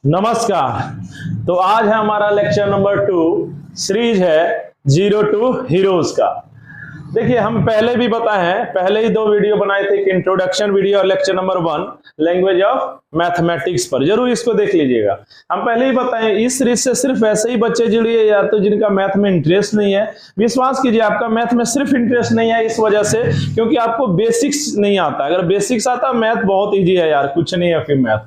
नमस्कार। तो आज है हमारा लेक्चर नंबर 2, सीरीज है जीरो टू हीरोज का। देखिए, हम पहले भी बताए हैं, पहले ही 2 वीडियो बनाए थे, इंट्रोडक्शन वीडियो और lecture number 1 language of mathematics पर। जरूर इसको देख लीजिएगा। हम पहले ही बताएं, इस सीरीज से सिर्फ ऐसे ही बच्चे जुड़िए या तो जिनका मैथ में इंटरेस्ट नहीं है। विश्वास कीजिए, आपका मैथ में सिर्फ इंटरेस्ट नहीं है इस वजह से क्योंकि आपको बेसिक्स नहीं आता। अगर बेसिक्स आता, मैथ बहुत ईजी है यार, कुछ नहीं है फिर मैथ,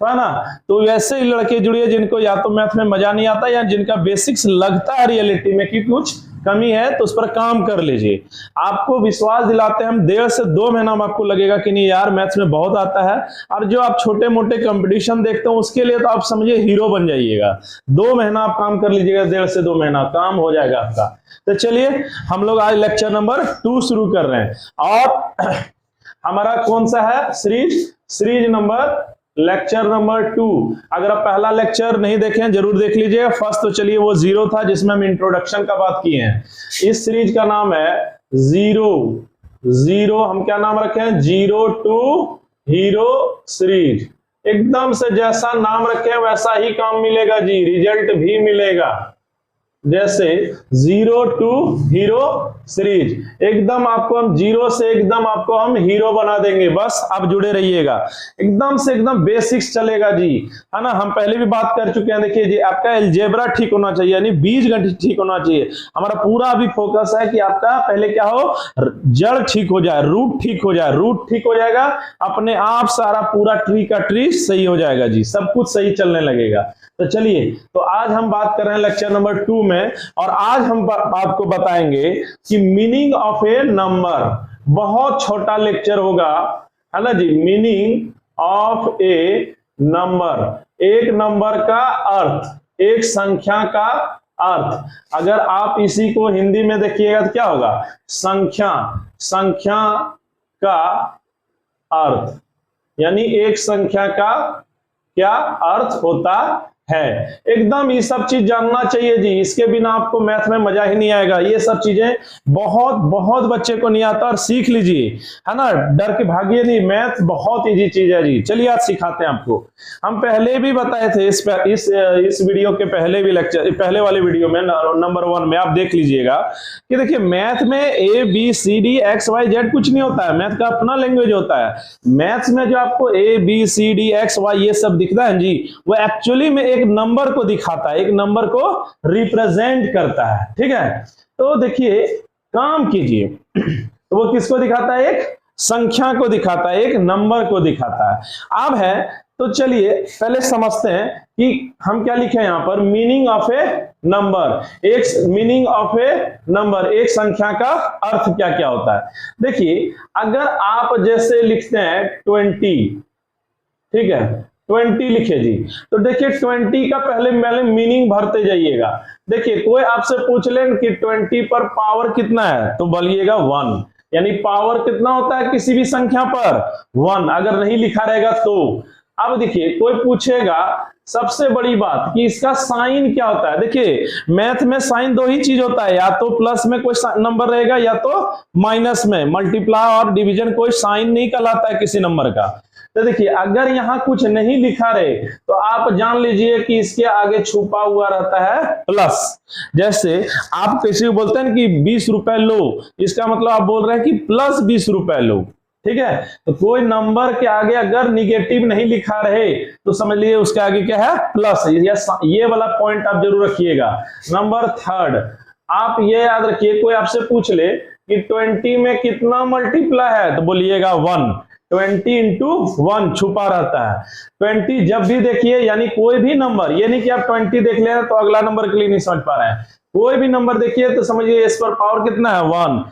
है ना। तो वैसे ही लड़के जुड़िए जिनको या तो मैथ में मजा नहीं आता या जिनका बेसिक्स लगता है रियलिटी में कि कुछ कमी है, तो उस पर काम कर लीजिए। आपको विश्वास दिलाते हैं हम, 1.5 से 2 महीना में आपको लगेगा कि नहीं यार मैथ्स में बहुत आता है। और जो आप छोटे मोटे कंपटीशन देखते हो उसके लिए तो आप समझिए हीरो बन जाइएगा। 2 महीना आप काम कर लीजिएगा, 1.5 से 2 महीना काम हो जाएगा आपका। तो चलिए हम लोग आज लेक्चर नंबर 2 शुरू कर रहे हैं। और हमारा कौन सा है सीरीज नंबर लेक्चर नंबर 2। अगर आप पहला लेक्चर नहीं देखे हैं जरूर देख लीजिए। फर्स्ट तो चलिए वो 0 था जिसमें हम इंट्रोडक्शन का बात किए हैं। इस सीरीज का नाम है जीरो। हम क्या नाम रखे हैं? Zero to hero series. एकदम से जैसा नाम रखे वैसा ही काम मिलेगा जी, रिजल्ट भी मिलेगा। जैसे 0 टू हीरो सीरीज, एकदम आपको हम 0 से एकदम आपको हम हीरो बना देंगे। बस आप जुड़े रहिएगा, एकदम से एकदम बेसिक्स चलेगा जी, है ना। हम पहले भी बात कर चुके हैं। देखिए जी, आपका अलजेब्रा ठीक होना चाहिए, यानी बीजगणित ठीक होना चाहिए। हमारा पूरा अभी फोकस है कि आपका पहले क्या हो, जड़ ठीक हो जाए, रूट ठीक हो जाए। रूट ठीक हो जाएगा, अपने आप सारा पूरा ट्री का ट्री सही हो जाएगा जी, सब कुछ सही चलने लगेगा। तो चलिए, तो आज हम बात कर रहे हैं लेक्चर नंबर 2 में, और आज हम आपको बताएंगे कि मीनिंग ऑफ ए नंबर। बहुत छोटा लेक्चर होगा, है ना जी। मीनिंग ऑफ ए नंबर, एक नंबर का अर्थ, एक संख्या का अर्थ। अगर आप इसी को हिंदी में देखिएगा तो क्या होगा? संख्या का अर्थ, यानी एक संख्या का क्या अर्थ होता है। एकदम ये सब चीज जानना चाहिए जी, इसके बिना आपको मैथ में मजा ही नहीं आएगा। ये सब चीजें बहुत बच्चे को नहीं आता, और सीख लीजिए, है ना। डर के भागिए नहीं, मैथ बहुत इजी चीज है जी। चलिए आज सिखाते हैं आपको। हम पहले भी बताए थे इस वीडियो के पहले भी लेक्चर, पहले वाले वीडियो में नंबर 1 में आप देख लीजिएगा कि देखिए मैथ में ABCD XYZ कुछ नहीं होता है। मैथ का अपना लैंग्वेज होता है। मैथ्स में जो आपको ABCD XY ये सब दिखता है जी, वो एक्चुअली में एक नंबर को दिखाता है, एक नंबर को रिप्रेजेंट करता है। ठीक है, तो देखिए काम कीजिए, तो वो किसको दिखाता है? एक संख्या को दिखाता है, एक नंबर को दिखाता है। अब है, तो चलिए पहले समझते हैं कि हम क्या लिखे यहां पर। मीनिंग ऑफ ए नंबर, एक मीनिंग ऑफ ए नंबर, एक संख्या का अर्थ क्या क्या होता है। देखिए, अगर आप जैसे लिखते हैं 20, ठीक है, 20 लिखे जी, तो देखिए 20 का पहले मीनिंग भरते जाइएगा। देखिए कोई आपसे पूछ ले कि 20 पर पावर कितना है, तो बोलिएगा 1, यानी पावर कितना होता है किसी भी संख्या पर? 1। अगर नहीं लिखा रहेगा तो। अब देखिए कोई पूछेगा सबसे बड़ी बात कि इसका साइन क्या होता है। देखिए मैथ में साइन 2 ही चीज होता है, या तो प्लस में कोई नंबर रहेगा या तो माइनस में। मल्टीप्लाई और डिवीजन कोई साइन नहीं कहलाता है किसी नंबर का। तो देखिए अगर यहां कुछ नहीं लिखा रहे तो आप जान लीजिए कि इसके आगे छुपा हुआ रहता है प्लस। जैसे आप किसी को बोलते हैं कि 20 रुपए लो, इसका मतलब आप बोल रहे हैं कि प्लस 20 रुपए लो। ठीक है, तो कोई नंबर के आगे अगर निगेटिव नहीं लिखा रहे तो समझ लीजिए उसके आगे क्या है? प्लस। ये वाला पॉइंट आप जरूर रखिएगा। नंबर 3, आप ये याद रखिए, कोई आपसे पूछ ले कि 20 में कितना मल्टीप्लाई है, तो बोलिएगा 1। 20 इंटू 1 छुपा रहता है। 20 जब भी देखिए, यानी कोई भी नंबर, ये नहीं कि आप 20 देख ले तो अगला नंबर के लिए नहीं समझ पा रहे हैं। कोई भी नंबर देखिए तो समझिए इस पर पावर कितना है? 1।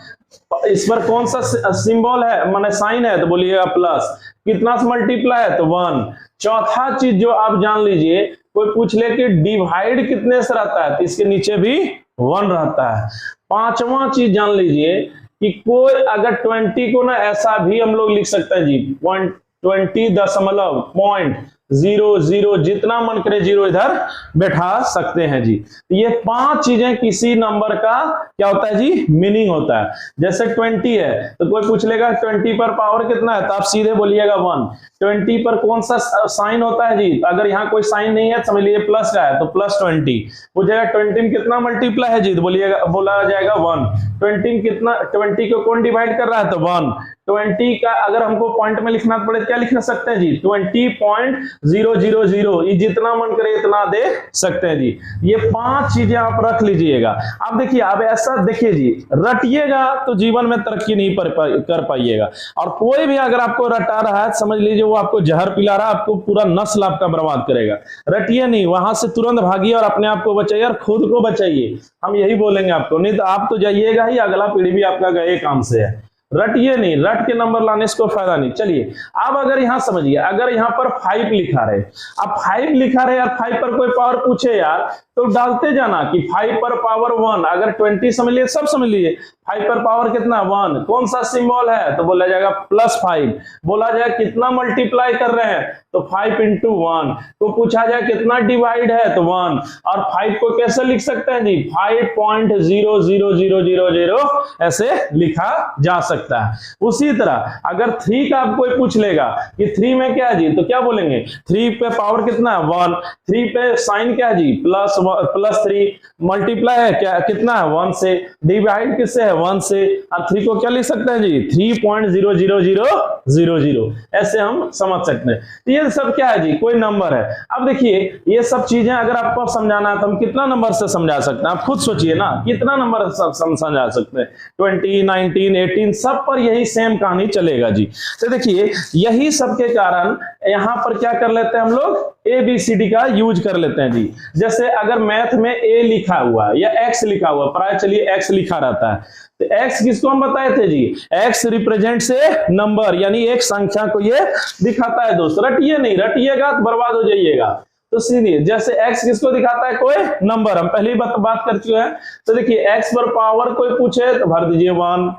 इस पर कौन सा सिंबल है, माने साइन है, तो बोलिएगा प्लस। कितना से मल्टीप्लाई है, तो 1। चौथा चीज जो आप जान लीजिए, कोई पूछ ले कि डिवाइड कितने से रहता है, तो इसके नीचे भी 1 रहता है। 5वां चीज जान लीजिए कि कोई अगर 20 को ना ऐसा भी हम लोग लिख सकते हैं जी, 20 दशमलव पॉइंट, 0 0, जितना मन करे 0 इधर बैठा सकते हैं जी। ये 5 चीजें किसी नंबर का क्या होता है जी, मीनिंग होता है। जैसे 20 है तो कोई पूछ लेगा 20 पर पावर कितना है, तो आप सीधे बोलिएगा 1। 20 पर कौन सा साइन होता है जी, अगर यहाँ कोई साइन नहीं है समझ लीजिए प्लस का है तो +20। पूछेगा 20 में कितना मल्टीप्लाई है जी, तो बोला जाएगा 1। 20 में कितना, 20 को कौन डिवाइड कर रहा है, तो 1। 20 का अगर हमको पॉइंट में लिखना पड़े क्या लिख सकते हैं जी, 20.000, ये जितना मन करे इतना दे सकते हैं जी। ये 5 चीजें आप रख लीजिएगा। अब देखिए, अब ऐसा देखिए जी, रटिएगा तो जीवन में तरक्की नहीं कर पाइएगा। और कोई भी अगर आपको रटा रहा है समझ लीजिए वो आपको जहर पिला रहा है, आपको पूरा नस्ल आपका बर्बाद करेगा। रटिए नहीं, वहां से तुरंत भागिए और अपने आप को बचाइए और खुद को बचाइए। हम यही बोलेंगे आपको, नहीं तो आप तो जाइएगा ही, अगला पीढ़ी भी आपका गए काम से है। रटिए नहीं, रट के नंबर लाने से कोई फायदा नहीं। चलिए अब अगर यहां समझिए, अगर यहां पर 5 लिखा रहे, अब 5 लिखा रहे यार, 5 पर कोई पावर पूछे यार तो डालते जाना कि 5 पर पावर 1। अगर 20 समझ लिए, सब समझ लीजिए, 5 पर पावर कितना 1, कौन सा सिंबल है, तो बोला जाएगा +5। बोला जाए कितना मल्टीप्लाई कर रहे हैं, तो 5 × 1। तो पूछा जाए कितना डिवाइड है, तो 1। और 5 को कैसे लिख सकते हैं जी, 5.00000 ऐसे लिखा जा सकता है। उसी तरह अगर 3 का आप कोई पूछ लेगा कि 3 में क्या है जी, तो क्या बोलेंगे, 3 पे पावर कितना है 1, 3 पे साइन क्या है जी +3, मल्टीप्लाई है क्या कितना है 1 से, डिवाइड किससे है 1 से। अब 3 को क्या लिख सकते हैं जी, 3.00000, ऐसे हम समझ सकते हैं। ये सब क्या है जी, कोई नंबर है। अब देखिए ये सब चीजें अगर आपको समझाना है तो हम कितना नंबर से समझा सकते हैं, आप खुद सोचिए ना, कितना नंबर समझा सकते हैं, 20, 19, 18, सब पर यही सेम कहानी चलेगा जी। तो देखिए यही सब के कारण यहां पर क्या कर लेते हैं हम लोग, ABCD का यूज कर लेते हैं जी। जैसे अगर मैथ में A लिखा हुआ है या X लिखा हुआ, प्राय चलिए X लिखा रहता है, तो X किसको हम बताए थे जी, X रिप्रेजेंट से नंबर, यानी एक संख्या को ये दिखाता है दोस्त। रटिए नहीं, रटिएगा तो बर्बाद हो जाइएगा। तो सीधे जैसे X किसको दिखाता है, कोई नंबर, हम पहले ही बात कर चुके हैं। तो देखिए X पर पावर कोई पूछे तो भर दीजिए 1।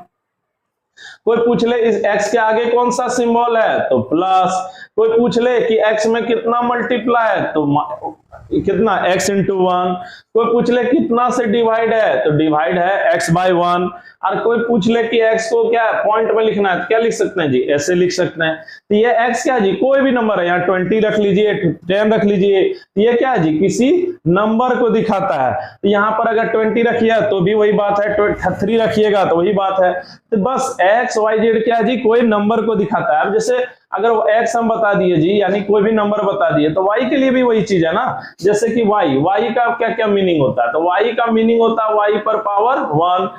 कोई पूछ ले इस x के आगे कौन सा सिंबल है, तो प्लस। कोई पूछ ले कि x में कितना मल्टीप्लाई है, तो कितना x × 1। कोई पूछ ले कितना से डिवाइड है, तो डिवाइड है x/1। और कोई पूछ ले कि x को क्या पॉइंट में लिखना है, तो क्या लिख सकते हैं जी, ऐसे लिख सकते हैं। तो ये x क्या जी, कोई भी नंबर है, यहाँ 20 रख लीजिए, 10 रख लीजिए, ये क्या है जी, किसी नंबर को दिखाता है। तो यहाँ पर अगर 20 रखिए तो भी वही बात है, 3 रखिएगा तो वही बात है। तो बस x y z क्या है जी, कोई नंबर को दिखाता है। अब जैसे अगर x हम बता दिए जी, यानी कोई भी नंबर बता दिए, तो y के लिए भी वही चीज है ना। जैसे कि y का क्या क्या मीनिंग होता है, तो y का मीनिंग होता है y पर पावर 1।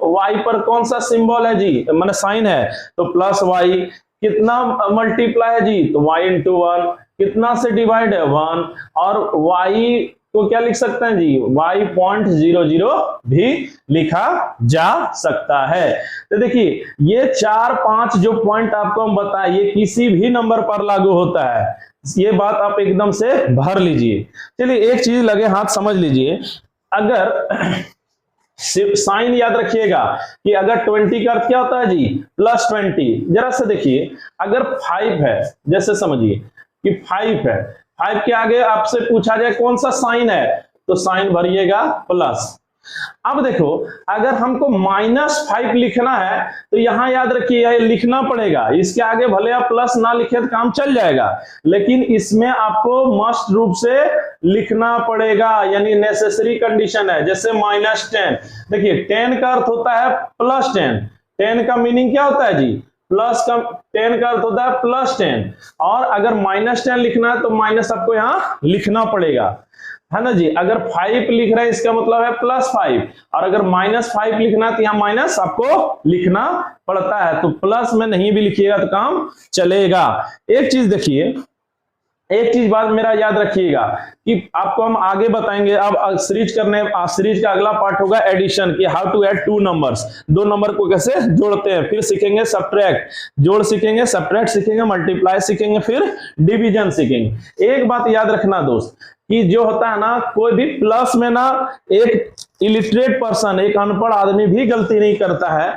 y पर कौन सा सिंबल है जी, माने साइन है, तो +y। कितना मल्टीप्लाई है जी, तो y × 1। कितना से डिवाइड है 1। और y को क्या लिख सकते हैं जी, y.00 भी लिखा जा सकता है। तो देखिए ये 4-5 जो पॉइंट आपको हम बताए, ये किसी भी नंबर पर लागू होता है। ये बात आप एकदम से भर लीजिए। चलिए एक चीज लगे हाथ समझ लीजिए, अगर साइन याद रखिएगा कि अगर 20 का अर्थ क्या होता है जी, +20। जरा से देखिए, अगर 5 है, जैसे समझिए कि 5 है, 5 के आगे आपसे पूछा जाए कौन सा साइन है, तो साइन भरिएगा प्लस। अब देखो अगर हमको -5 लिखना है तो यहां याद रखिए लिखना पड़ेगा, इसके आगे भले आप प्लस ना लिखे तो काम चल जाएगा, लेकिन इसमें आपको मस्ट रूप से लिखना पड़ेगा, यानी नेसेसरी कंडीशन है। जैसे -10, देखिए 10 का अर्थ होता है +10। 10 का मीनिंग क्या होता है जी, प्लस का 10 का अर्थ होता है +10। और अगर -10 लिखना है तो माइनस आपको यहां लिखना पड़ेगा, है ना जी। अगर 5 लिख रहे हैं इसका मतलब है +5, और अगर -5 लिखना है तो यहाँ माइनस आपको लिखना पड़ता है। तो प्लस में नहीं भी लिखिएगा तो काम चलेगा। एक चीज देखिए, एक चीज बात मेरा याद रखिएगा कि आपको हम आगे बताएंगे। अब सीरीज का अगला पार्ट होगा एडिशन, कि how to add 2 numbers, 2 number को कैसे जोड़ते हैं। फिर सीखेंगे सब्ट्रैक्ट, जोड़ सीखेंगे, सब्ट्रैक्ट सीखेंगे, मल्टीप्लाई सीखेंगे, फिर डिवीजन सीखेंगे। एक बात याद रखना दोस्त, कि जो होता है ना, कोई भी प्लस में ना एक इलिटरेट पर्सन, एक अनपढ़ आदमी भी गलती नहीं करता है।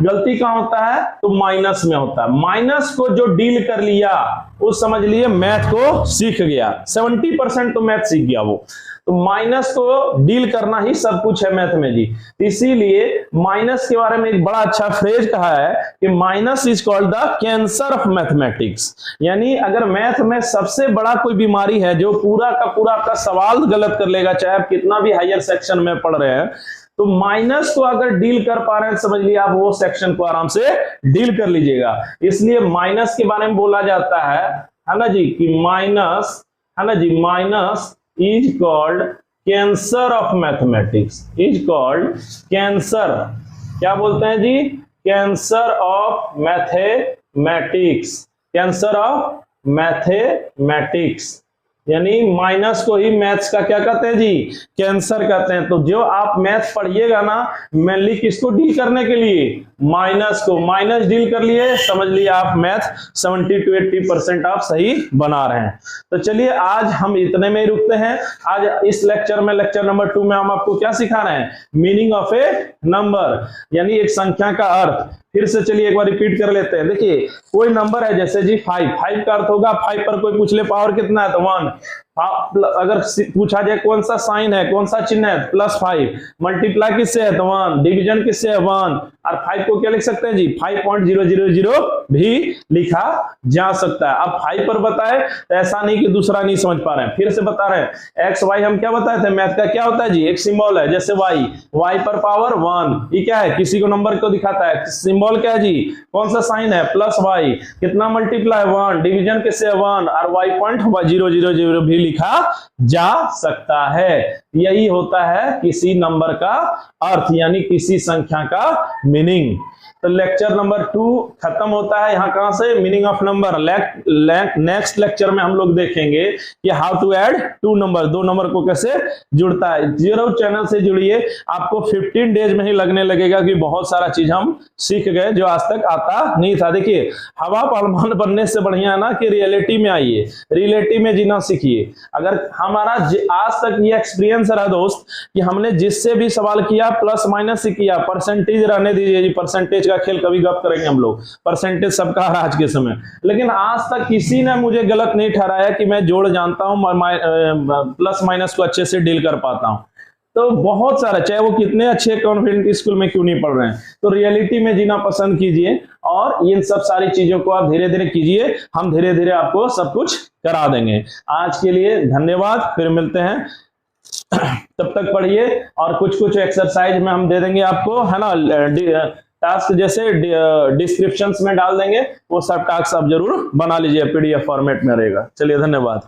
गलती कहां होता है? तो माइनस में होता है। माइनस को जो डील कर लिया वो समझ लिए मैथ को सीख गया, 70% तो मैथ सीख गया वो। तो माइनस को डील करना ही सब कुछ है मैथ में जी। इसीलिए माइनस के बारे में एक बड़ा अच्छा फ्रेज कहा है कि minus is called the cancer of mathematics. यानी अगर मैथ में सबसे बड़ा कोई बीमारी है जो पूरा का आपका सवाल गलत कर लेगा, चाहे आप कितना भी हायर सेक्शन में पढ़ रहे हैं, तो माइनस को अगर डील कर पा रहे हैं समझ लिया आप वो सेक्शन को आराम से डील कर लीजिएगा। इसलिए माइनस के बारे में बोला जाता है ना जी, कि माइनस है ना जी, minus is called cancer of mathematics, is called cancer, क्या बोलते हैं जी? Cancer of mathematics, cancer of mathematics. यानी माइनस को ही मैथ्स का क्या कहते हैं जी? कैंसर कहते हैं। तो जो आप मैथ पढ़िएगा ना, मेनली किसको डील करने के लिए? माइनस को। माइनस डील कर लिए, समझ लिए आप मैथ 70 to 80% आप सही बना रहे हैं। तो चलिए आज हम इतने में ही रुकते हैं। आज इस लेक्चर में, लेक्चर नंबर 2 में हम आपको क्या सिखा रहे हैं? मीनिंग ऑफ ए नंबर, यानी एक संख्या का अर्थ। फिर से चलिए एक बार रिपीट कर लेते हैं। देखिए कोई नंबर है जैसे जी 5 का अर्थ होगा, 5 पर कोई पूछ ले पावर कितना है तो 1। अगर पूछा जाए कौन सा साइन है, कौन सा चिन्ह है, +5। मल्टीप्लाई किससे है तो 1, डिवीजन किससे है 1। और 5 को क्या लिख सकते हैं जी? 5.000 भी लिखा जा सकता है। अब 5 पर बताए तो ऐसा नहीं कि दूसरा नहीं समझ पा रहे हैं, फिर से बता रहे हैं। एक्स वाई हम क्या बताए थे? मैथ का क्या होता है जी? एक सिंबल है, जैसे वाई पर पावर 1, ये क्या है? किसी को नंबर को दिखाता है। सिंबल क्या है जी? कौन सा साइन है? +y। कितना मल्टीप्लाई? 1। डिवीजन किससे है? 1। और y.000 भी लिखा जा सकता है। यही होता है किसी नंबर का अर्थ, यानी किसी संख्या का मीनिंग। तो लेक्चर नंबर 2 खत्म होता है यहाँ। कहां से? Meaning of number. Next lecture में हम लोग देखेंगे कि how to add 2 number, 2 number को कैसे जुड़ता है। जरूर चैनल से जुड़िए, आपको 15 डेज में ही लगने लगेगा कि बहुत सारा चीज हम सीख गए जो आज तक आता नहीं था। देखिए हवा पहलवान बनने से बढ़िया है ना कि रियलिटी में आइए, रियलिटी में जीना सीखिए। अगर हमारा आज तक ये एक्सपीरियंस रहा दोस्त कि हमने जिससे भी सवाल किया प्लस माइनस ही किया, परसेंटेज रहने दीजिए जी, परसेंटेज का खेल कभी गप करेंगे हम लोग, परसेंटेज सबका है आज के समय। लेकिन आज तक किसी ने मुझे गलत नहीं ठहराया कि मैं जोड़ जानता हूं, प्लस माइनस को अच्छे से डील कर पाता हूं। तो बहुत सारा, चाहे वो कितने अच्छे कॉन्वेंट स्कूल में क्यों नहीं पढ़ रहे हैं, तो रियलिटी में जीना पसंद कीजिए और इन सब सारी चीजों को आप धीरे धीरे कीजिए। हम धीरे धीरे आपको सब कुछ करा देंगे। आज के लिए धन्यवाद, फिर मिलते हैं। तब तक पढ़िए और कुछ एक्सरसाइज में हम दे देंगे आपको, है ना, टास्क जैसे डिस्क्रिप्शंस में डाल देंगे, वो सब टास्क आप जरूर बना लीजिए, PDF फॉर्मेट में रहेगा। चलिए धन्यवाद।